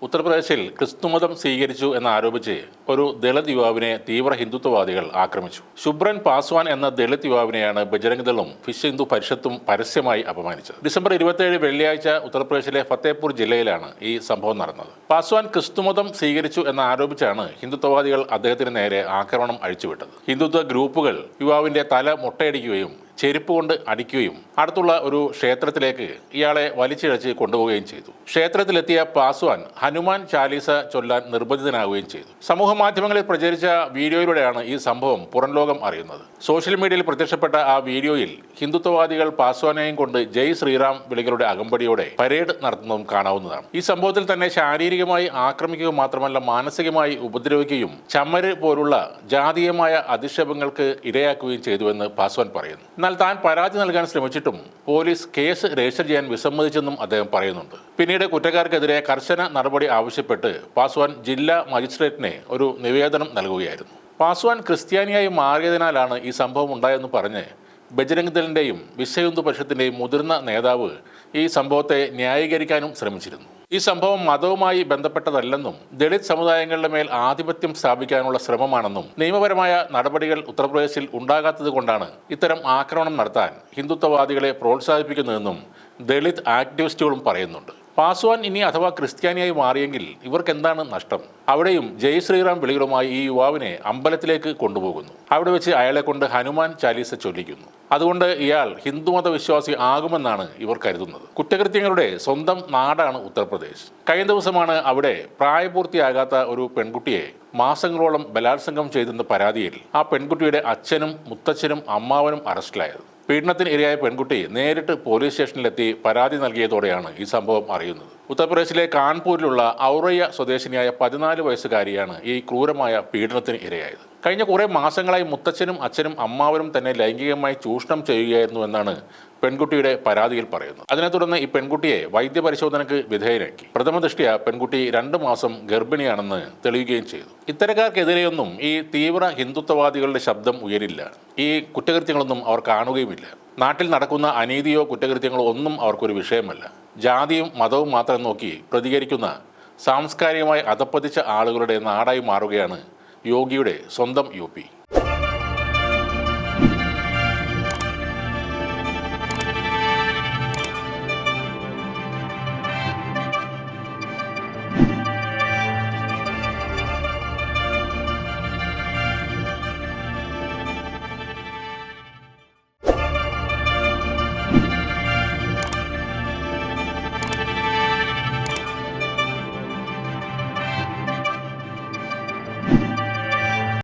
ഉത്തർപ്രദേശിൽ ക്രിസ്തുമതം സ്വീകരിച്ചു എന്നാരോപിച്ച് ഒരു ദളിത് യുവാവിനെ തീവ്ര ഹിന്ദുത്വവാദികൾ ആക്രമിച്ചു. ശുഭ്രൻ പാസ്വാൻ എന്ന ദളിത് യുവാവിനെയാണ് ബജരംഗ് ദളും വിശ്വ ഹിന്ദു പരിഷത്തും പരസ്യമായി അപമാനിച്ചത്. ഡിസംബർ 27 വെള്ളിയാഴ്ച ഉത്തർപ്രദേശിലെ ഫത്തേപൂർ ജില്ലയിലാണ് ഈ സംഭവം നടന്നത്. പാസ്വാൻ ക്രിസ്തുമതം സ്വീകരിച്ചു എന്നാരോപിച്ചാണ് ഹിന്ദുത്വവാദികൾ അദ്ദേഹത്തിന് നേരെ ആക്രമണം അഴിച്ചുവിട്ടത്. ഹിന്ദുത്വ ഗ്രൂപ്പുകൾ യുവാവിന്റെ തല മുട്ടയടിക്കുകയും ചെരുപ്പ് കൊണ്ട് അടിക്കുകയും അടുത്തുള്ള ഒരു ക്ഷേത്രത്തിലേക്ക് ഇയാളെ വലിച്ചിഴച്ച് കൊണ്ടുപോവുകയും ചെയ്തു. ക്ഷേത്രത്തിലെത്തിയ പാസ്വാൻ ഹനുമാൻ ചാലീസ ചൊല്ലാൻ നിർബന്ധിതനാവുകയും ചെയ്തു. സമൂഹ മാധ്യമങ്ങളിൽ പ്രചരിച്ച വീഡിയോയിലൂടെയാണ് ഈ സംഭവം പുറംലോകം അറിയുന്നത്. സോഷ്യൽ മീഡിയയിൽ പ്രത്യക്ഷപ്പെട്ട ആ വീഡിയോയിൽ ഹിന്ദുത്വവാദികൾ പാസ്വാനെയും കൊണ്ട് ജയ് ശ്രീറാം വിളികളുടെ അകമ്പടിയോടെ പരേഡ് നടത്തുന്നതും കാണാവുന്നതാണ്. ഈ സംഭവത്തിൽ തന്നെ ശാരീരികമായി ആക്രമിക്കുക മാത്രമല്ല മാനസികമായി ഉപദ്രവിക്കുകയും ചമ്മര് പോലുള്ള ജാതീയമായ അധിക്ഷേപങ്ങൾക്ക് ഇരയാക്കുകയും ചെയ്തുവെന്ന് പാസ്വാൻ പറയുന്നു. എന്നാൽ താൻ പരാതി നൽകാൻ ശ്രമിച്ചിട്ടും പോലീസ് കേസ് രജിസ്റ്റർ ചെയ്യാൻ വിസമ്മതിച്ചെന്നും അദ്ദേഹം പറയുന്നുണ്ട്. പിന്നീട് കുറ്റക്കാർക്കെതിരെ കർശന നടപടി ആവശ്യപ്പെട്ട് പാസ്വാൻ ജില്ലാ മജിസ്ട്രേറ്റിനെ ഒരു നിവേദനം നൽകുകയായിരുന്നു. പാസ്വാൻ ക്രിസ്ത്യാനിയായി മാറിയതിനാലാണ് ഈ സംഭവം ഉണ്ടായെന്ന് പറഞ്ഞ് ബജരംഗ് ദളിന്റെയും വിശ്വ ഹിന്ദു പരിഷത്തിന്റെയും മുതിർന്ന നേതാവ് ഈ സംഭവത്തെ ന്യായീകരിക്കാനും ശ്രമിച്ചിരുന്നു. ഈ സംഭവം മതവുമായി ബന്ധപ്പെട്ടതല്ലെന്നും ദളിത് സമുദായങ്ങളുടെ മേൽ ആധിപത്യം സ്ഥാപിക്കാനുള്ള ശ്രമമാണെന്നും നിയമപരമായ നടപടികൾ ഉത്തർപ്രദേശിൽ ഉണ്ടാകാത്തത് കൊണ്ടാണ് ഇത്തരം ആക്രമണം നടത്താൻ ഹിന്ദുത്വവാദികളെ പ്രോത്സാഹിപ്പിക്കുന്നതെന്നും ദളിത് ആക്ടിവിസ്റ്റുകളും പറയുന്നുണ്ട്. പാസ്വാൻ ഇനി അഥവാ ക്രിസ്ത്യാനിയായി മാറിയെങ്കിൽ ഇവർക്ക് എന്താണ് നഷ്ടം? അവിടെയും ജയ് ശ്രീറാം വിളികളുമായി ഈ യുവാവിനെ അമ്പലത്തിലേക്ക് കൊണ്ടുപോകുന്നു. അവിടെ വെച്ച് അയാളെ കൊണ്ട് ഹനുമാൻ ചാലീസ ചൊല്ലിക്കുന്നു. അതുകൊണ്ട് ഇയാൾ ഹിന്ദുമത വിശ്വാസി ആകുമെന്നാണ് ഇവർ കരുതുന്നത്. കുറ്റകൃത്യങ്ങളുടെ സ്വന്തം നാടാണ് ഉത്തർപ്രദേശ്. കഴിഞ്ഞ ദിവസമാണ് അവിടെ പ്രായപൂർത്തിയാകാത്ത ഒരു പെൺകുട്ടിയെ മാസങ്ങളോളം ബലാത്സംഗം ചെയ്തെന്ന പരാതിയിൽ ആ പെൺകുട്ടിയുടെ അച്ഛനും മുത്തച്ഛനും അമ്മാവനും അറസ്റ്റിലായത്. പീഡനത്തിന് ഇരയായ പെൺകുട്ടി നേരിട്ട് പോലീസ് സ്റ്റേഷനിലെത്തി പരാതി നൽകിയതോടെയാണ് ഈ സംഭവം അറിയുന്നത്. ഉത്തർപ്രദേശിലെ കാൺപൂരിലുള്ള ഔറയ്യ സ്വദേശിനിയായ 14 വയസ്സുകാരിയാണ് ഈ ക്രൂരമായ പീഡനത്തിന് ഇരയായത്. കഴിഞ്ഞ കുറേ മാസങ്ങളായി മുത്തച്ഛനും അച്ഛനും അമ്മാവനും തന്നെ ലൈംഗികമായി ചൂഷണം ചെയ്യുകയായിരുന്നു എന്നാണ് പെൺകുട്ടിയുടെ പരാതിയിൽ പറയുന്നത്. അതിനെ തുടർന്ന് ഈ പെൺകുട്ടിയെ വൈദ്യപരിശോധനയ്ക്ക് വിധേയനാക്കി. പ്രഥമ ദൃഷ്ട്യാ പെൺകുട്ടി 2 മാസം ഗർഭിണിയാണെന്ന് തെളിയുകയും ചെയ്തു. ഇത്തരക്കാർക്കെതിരെയൊന്നും ഈ തീവ്ര ഹിന്ദുത്വവാദികളുടെ ശബ്ദം ഉയരില്ല. ഈ കുറ്റകൃത്യങ്ങളൊന്നും അവർ കാണുകയുമില്ല. നാട്ടിൽ നടക്കുന്ന അനീതിയോ കുറ്റകൃത്യങ്ങളോ ഒന്നും അവർക്കൊരു വിഷയമല്ല. ജാതിയും മതവും മാത്രം നോക്കി പ്രതികരിക്കുന്ന സാംസ്കാരികമായി അധപ്പതിച്ച ആളുകളുടെ നാടായി മാറുകയാണ് യോഗിയുടെ സ്വന്തം UP.